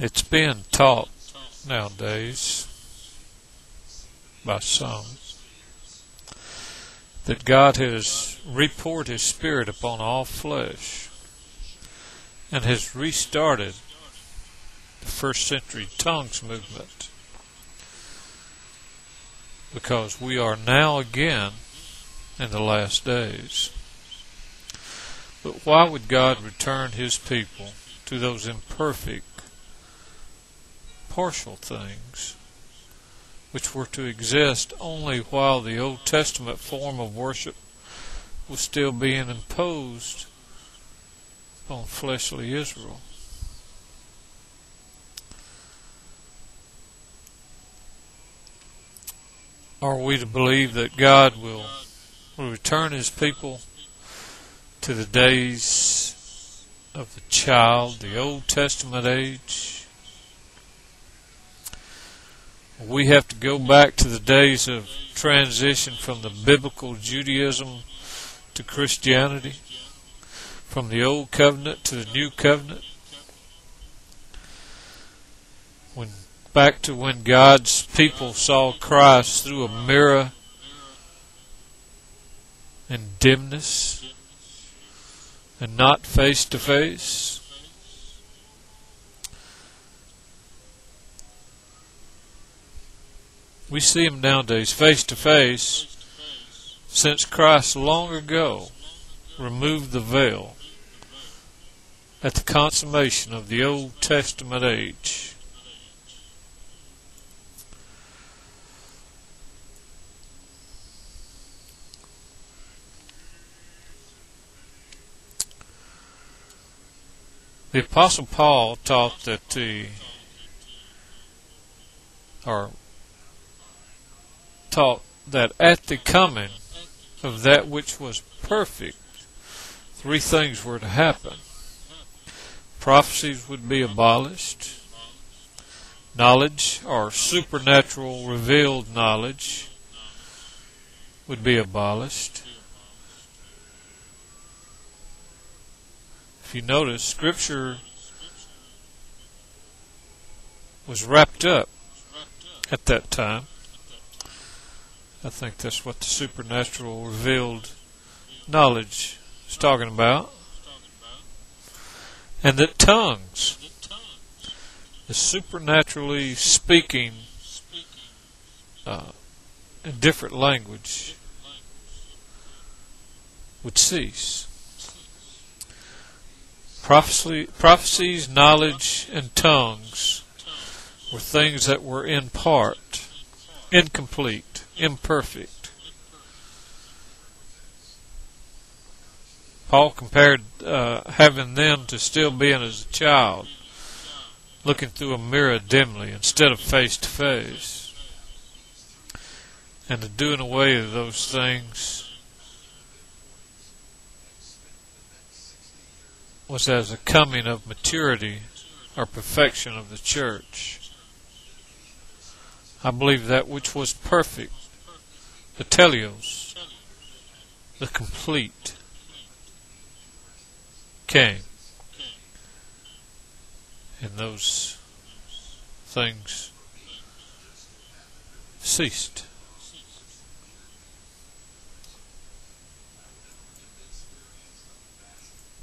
It's being taught nowadays by some that God has repoured His Spirit upon all flesh and has restarted the first century tongues movement, because we are now again in the last days. But why would God return His people to those imperfect, partial things which were to exist only while the Old Testament form of worship was still being imposed upon fleshly Israel? Are we to believe that God will return His people to the days of the child, the Old Testament age? We have to go back to the days of transition from the biblical Judaism to Christianity, from the Old Covenant to the New Covenant, back to when God's people saw Christ through a mirror in dimness and not face to face. We see Him nowadays face to face, since Christ long ago removed the veil at the consummation of the Old Testament age. The Apostle Paul taught that at the coming of that which was perfect, three things were to happen. Prophecies would be abolished. Knowledge, or supernatural revealed knowledge, would be abolished. If you notice, Scripture was wrapped up at that time. I think that's what the supernatural revealed knowledge is talking about. And that tongues, the supernaturally speaking in different language, would cease. Prophecies, knowledge, and tongues were things that were in part, incomplete, imperfect. Paul compared having them to still being as a child, looking through a mirror dimly instead of face to face, and the doing away of those things was as a coming of maturity or perfection of the church. I believe that which was perfect, the teleos, the complete, came, and those things ceased.